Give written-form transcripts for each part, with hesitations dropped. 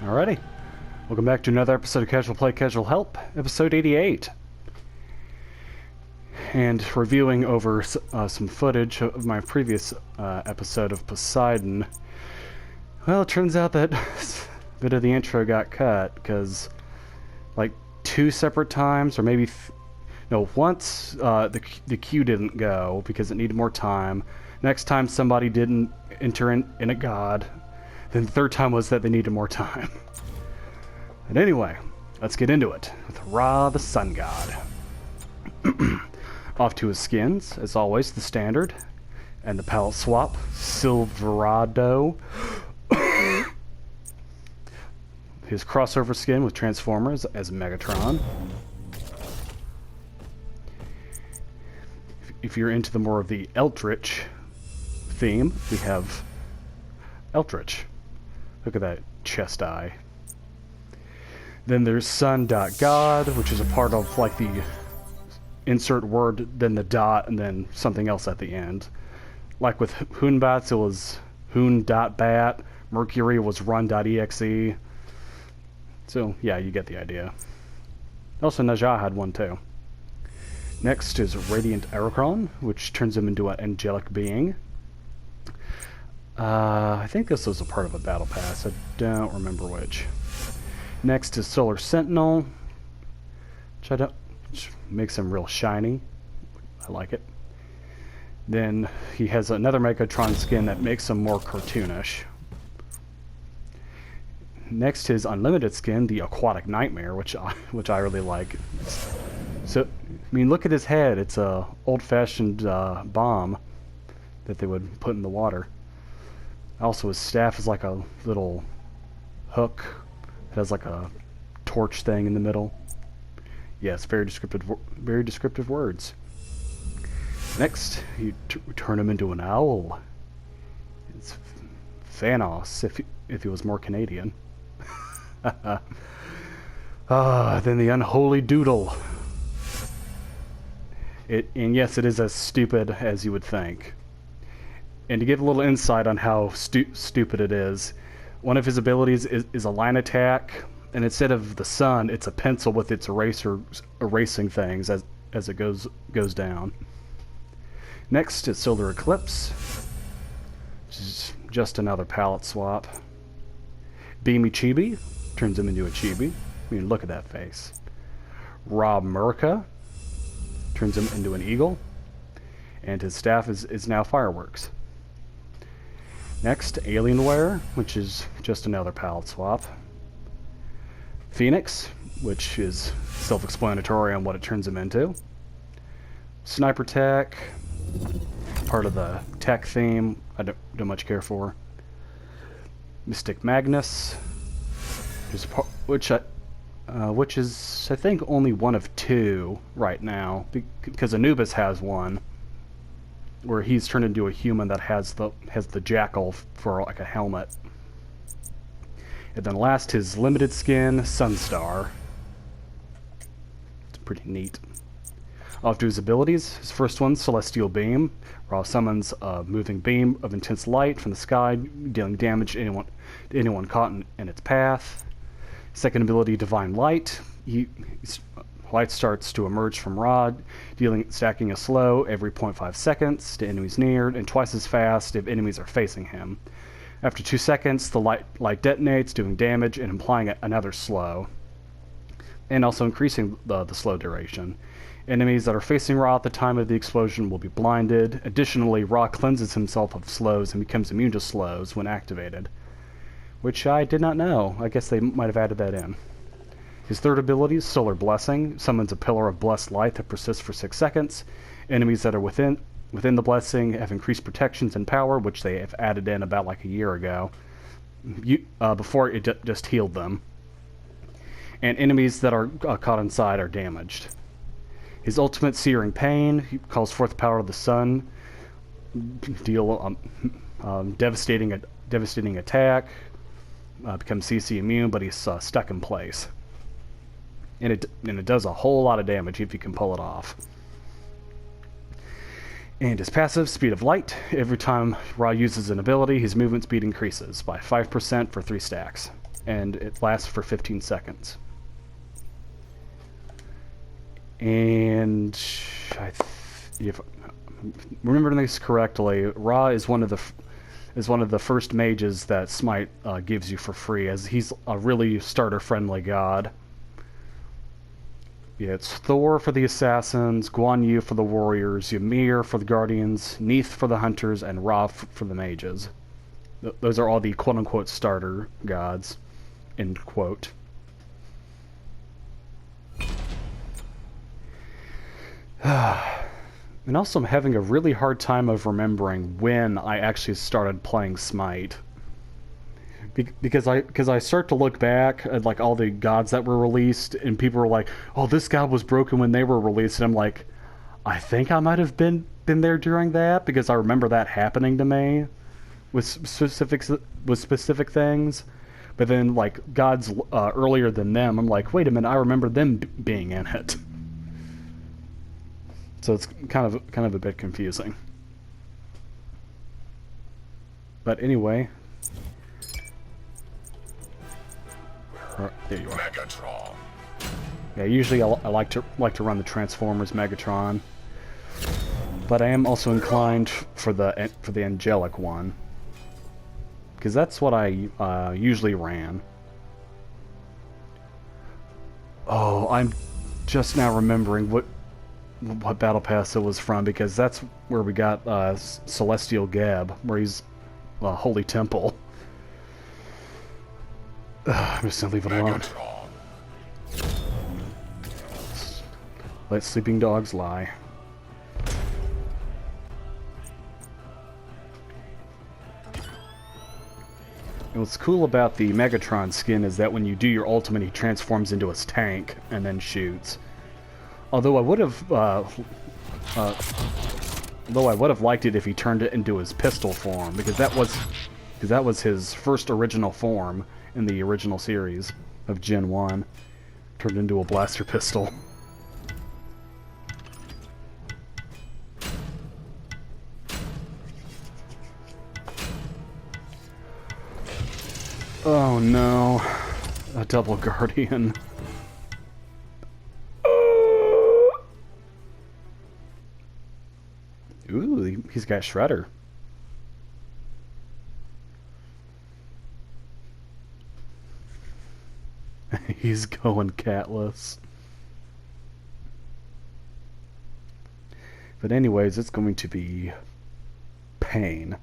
Alrighty. Welcome back to another episode of Casual Play, Casual Help, episode 88. And reviewing over some footage of my previous episode of Poseidon. Well, it turns out that a bit of the intro got cut, because like 2 separate times, or maybe... no, once the queue didn't go because it needed more time. Next time somebody didn't enter in a god. Then the third time was that they needed more time. And anyway, let's get into it with Ra the Sun God. Off to his skins, as always, the standard. And the palette swap, Silverado. His crossover skin with Transformers as Megatron. If you're into the more of the Eldritch theme, we have Eldritch. Look at that chest eye. Then there's Sun.God, which is a part of like the insert word, then the dot, and then something else at the end. Like with Hoonbats, it was Hoon.bat. Mercury was Run.exe. So yeah, you get the idea. Also, Najah had one too. Next is Radiant Aerocron, which turns him into an angelic being. I think this was a part of a battle pass. I don't remember which. Next is Solar Sentinel, which makes him real shiny. I like it. Then he has another Megatron skin that makes him more cartoonish. Next, his unlimited skin, the Aquatic Nightmare, which I really like. So, I mean, look at his head. It's a old-fashioned bomb that they would put in the water. Also, his staff is like a little hook. It has like a torch thing in the middle. Yes, very descriptive words. Next, you turn him into an owl. It's Thanos if he was more Canadian. Then the Unholy Doodle. And yes, it is as stupid as you would think. And to give a little insight on how stupid it is, one of his abilities is a line attack, and instead of the sun, it's a pencil with its eraser erasing things as it goes down. Next is Solar Eclipse, which is just another palette swap. Beamy Chibi turns him into a chibi. I mean, look at that face. Rob Murica turns him into an eagle, and his staff is now fireworks. Next, Alienware, which is just another palette swap. Phoenix, which is self-explanatory on what it turns him into. Sniper Tech, part of the tech theme, I don't much care for. Mystic Magnus, which is, I think, only one of 2 right now, because Anubis has one, where he's turned into a human that has the jackal for like a helmet. And then last, his limited skin, Sunstar. It's pretty neat. Off to his abilities. His first one, Celestial Beam. Ra summons a moving beam of intense light from the sky, dealing damage to anyone caught in its path. Second ability, Divine Light. Light starts to emerge from Ra, stacking a slow every 0.5 seconds to enemies near, and twice as fast if enemies are facing him. After 2 seconds, the light detonates, doing damage and implying another slow, and also increasing the slow duration. Enemies that are facing Ra at the time of the explosion will be blinded. Additionally, Ra cleanses himself of slows and becomes immune to slows when activated, which I did not know. I guess they might have added that in. His third ability is Solar Blessing, summons a pillar of blessed light that persists for 6 seconds. Enemies that are within the blessing have increased protections and power, which they have added in about like a year ago. Before it just healed them. And enemies that are caught inside are damaged. His ultimate, Searing Pain, he calls forth the power of the sun, deal devastating attack, becomes CC immune, but he's stuck in place. And it does a whole lot of damage if you can pull it off. And his passive, Speed of Light. Every time Ra uses an ability, his movement speed increases by 5% for 3 stacks. and it lasts for 15 seconds. And if I'm remembering this correctly, Ra is one of the first mages that Smite gives you for free, as he's a really starter-friendly god. Yeah, it's Thor for the assassins, Guan Yu for the warriors, Ymir for the guardians, Neith for the hunters, and Ra for the mages. Those are all the quote-unquote starter gods, end quote. And also I'm having a really hard time of remembering when I actually started playing Smite. Because I start to look back at like all the gods that were released, and people were like, "Oh, this god was broken when they were released," and I'm like, I think I might have been there during that, because I remember that happening to me with specific things. But then like gods earlier than them, I'm like, wait a minute, I remember them being in it. So it's kind of a bit confusing. But anyway. There you are. Megatron. Yeah, usually I like to run the Transformers Megatron, but I am also inclined for the angelic one, because that's what I usually ran. Oh, I'm just now remembering what battle pass it was from, because that's where we got Celestial Gab, where he's Holy Temple. I'm just gonna leave it alone. Let sleeping dogs lie. And what's cool about the Megatron skin is that when you do your ultimate, he transforms into his tank and then shoots. Although I would have liked it if he turned it into his pistol form, because that was his first original form in the original series of Gen 1. Turned into a blaster pistol. Oh no, a double guardian. Ooh, he's got Shredder. He's going catless. But anyways, it's going to be pain,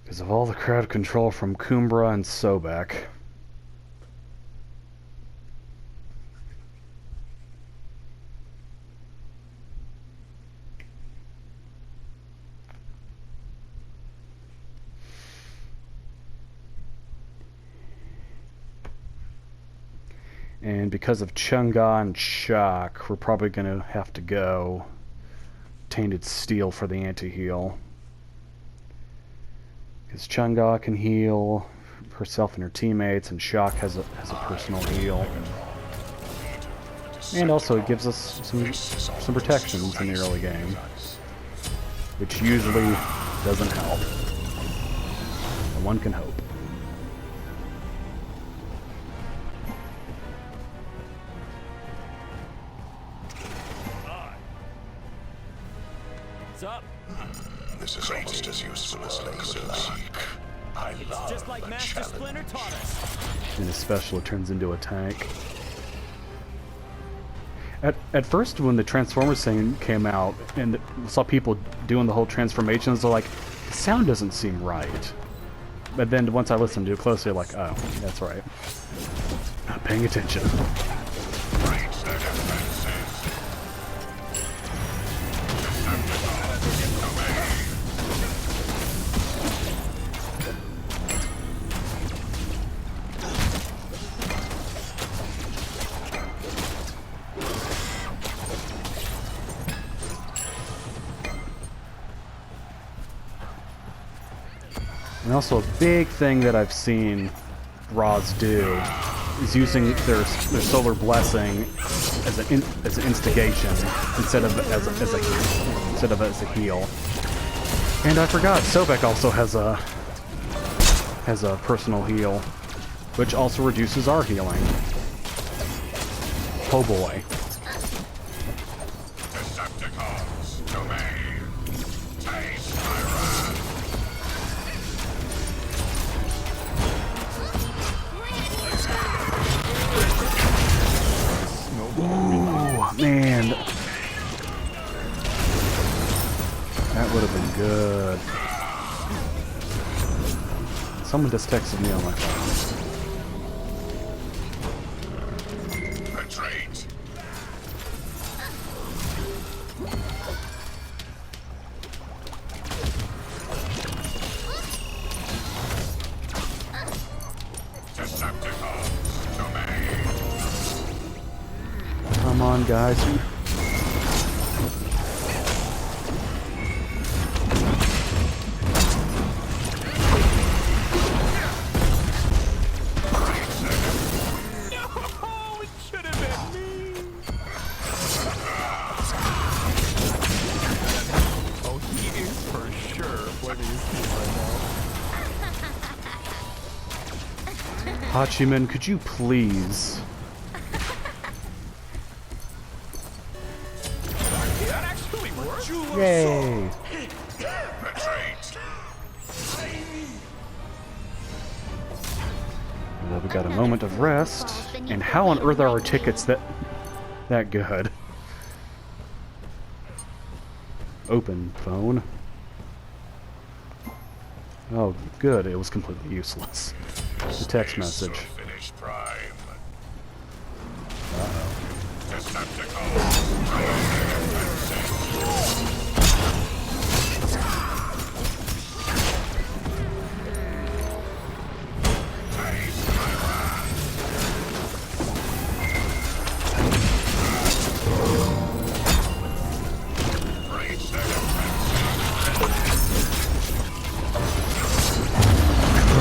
because of all the crowd control from Kumbra and Sobek. And because of Chunga and Shock, we're probably going to have to go Tainted Steel for the anti-heal. Because Chunga can heal herself and her teammates, and Shock has a personal heal. And also it gives us some protections in the early game, which usually doesn't help. But one can hope. Up? This is almost as useful as lasers. It's just like Master Splinter taught us. In a special, it turns into a tank. At first, when the Transformers thing came out, and saw people doing the whole transformations, they're like, the sound doesn't seem right. But then once I listened to it closely, like, oh, that's right. Not paying attention. And also a big thing that I've seen Raws do is using their solar blessing as an instigation instead of as a heal. And I forgot, Sobek also has a has a personal heal, which also reduces our healing. Oh boy. Decepticons to me. Taste my wrath. Ooh, man. That would have been good. Someone just texted me on my phone. Retreat. Decepticons to me. Come on, guys. No, it should have been me. Oh, he is for sure blaming his team right now. Hachiman, could you please? That actually worked. Yay! Retreat. Well, we got a moment of rest. And how on earth are our tickets that good? Open phone. Oh, good. It was completely useless. The text message. Finish prime.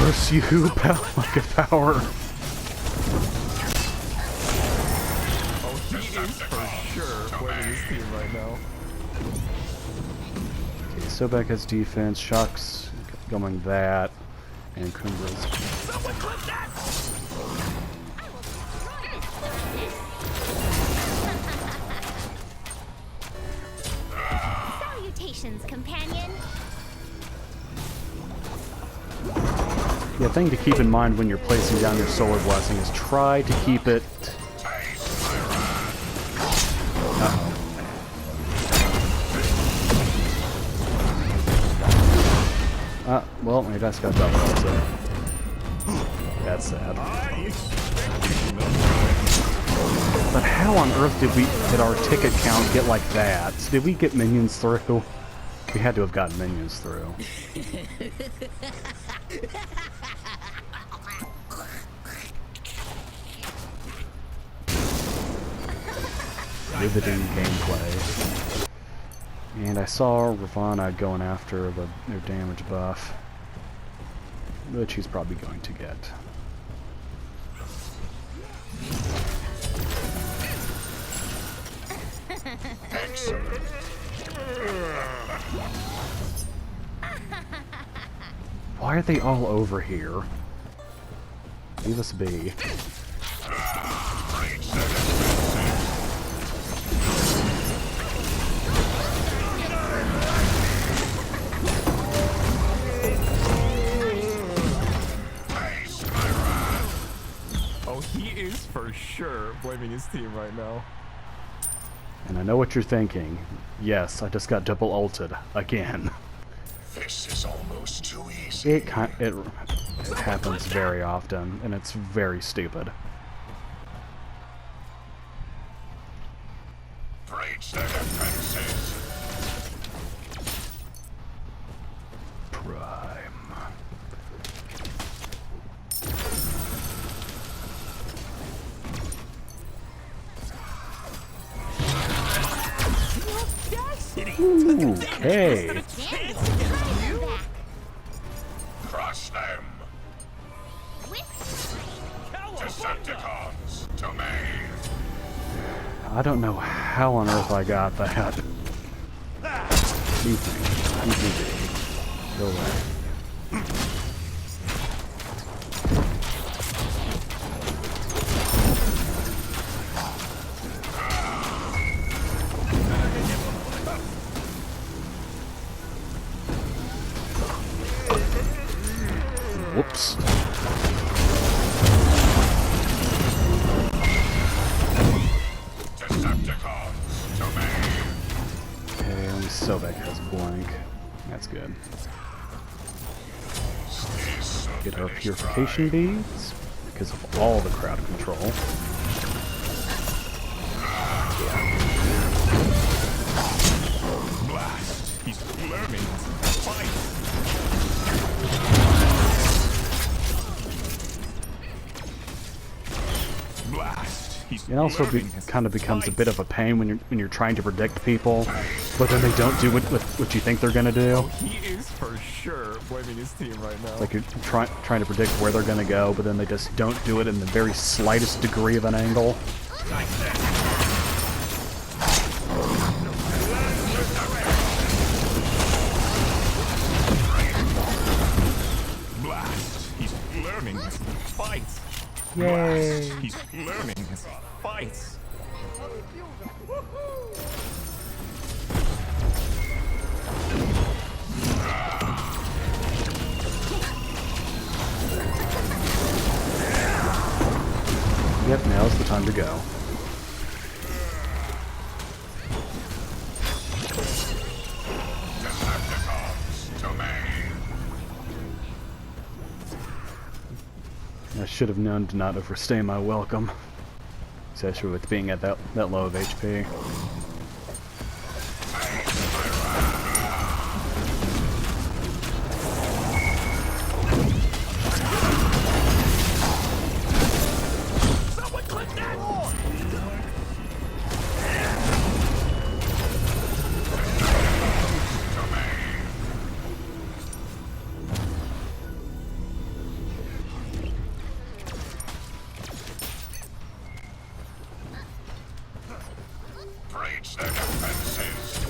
Curse you, like a power. Oh, he is for sure blaming his team right now. Okay, Sobek has defense, Shock's going that, and Kumbra's. Someone clip that! Salutations, companion. The thing to keep in mind when you're placing down your solar blessing is try to keep it. Well, my dice got double, so that's sad. But how on earth did our ticket count get like that? Did we get minions through? We had to have gotten minions through. Riveting gameplay. And I saw Ravana going after their damage buff, which he's probably going to get. Excellent. Why are they all over here? Leave us be. Oh, he is for sure blaming his team right now. And I know what you're thinking. Yes, I just got double ulted again. This is almost too easy. It happens very often, and it's very stupid. Breach their defenses. Prime. Okay. Crush them. Decepticons to me. I don't know how on earth I got that. You think. Go away. Decepticons to me. Okay, only Sobek has blank. That's good. Get our purification beads because of all the crowd control. Blast! He's learning to fight! Blast! It also kind of becomes a bit of a pain when you're trying to predict people, but then they don't do what you think they're gonna do. Oh, he is for sure blaming his team right now. Like you're trying to predict where they're gonna go, but then they just don't do it in the very slightest degree of an angle. Blast! He's learning as he fights. Yay! Blast! He's learning as he fights. Yep, now's the time to go. I should have known to not overstay my welcome, especially with being at that low of HP. Breach their defenses.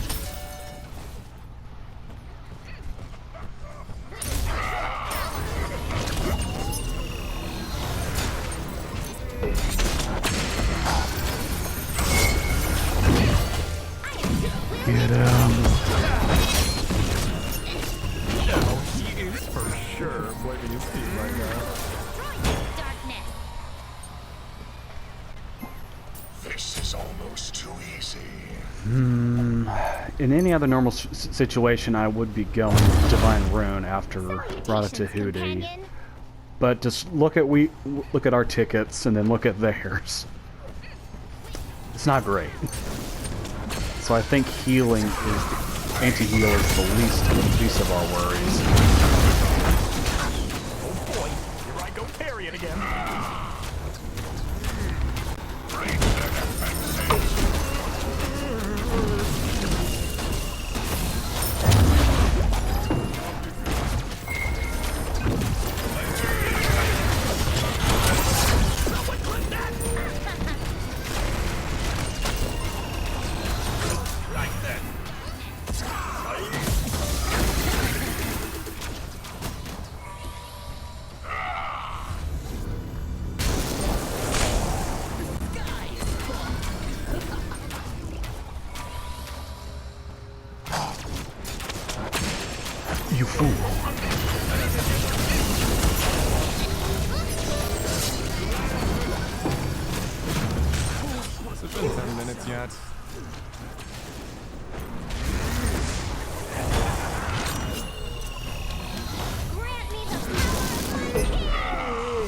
Get him! Oh, he is for sure blaming his team right now. Darkness. This is almost too easy. In any other normal situation, I would be going Divine Rune after Rada Tahuti. Companion. But just look at our tickets and then look at theirs. It's not great. So I think healing is anti-heal is the least of our worries. Oh boy, here I go carry it again. Breach their defenses. You fool. Has it been 10 minutes yet? Grant me the power of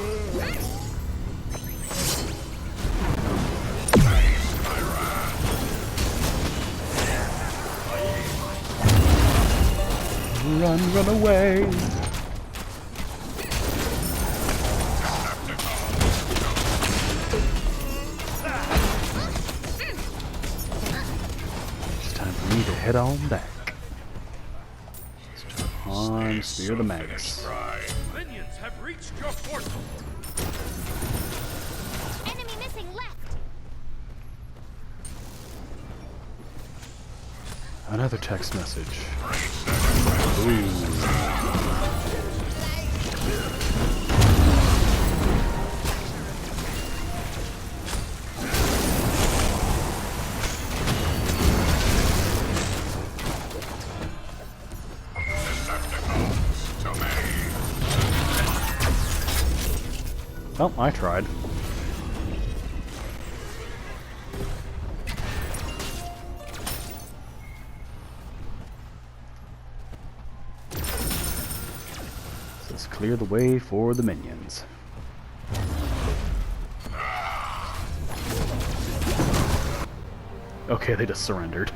Run away! It's time for me to head on back. On Spear the Magus. Minions have reached your portal. enemy missing left. Another text message. Oh, I tried. Let's clear the way for the minions. Okay, they just surrendered.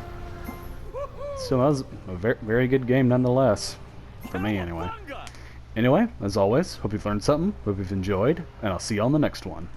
Still, that was a very good game nonetheless. For me, anyway. Anyway, as always, hope you've learned something, hope you've enjoyed, and I'll see you on the next one.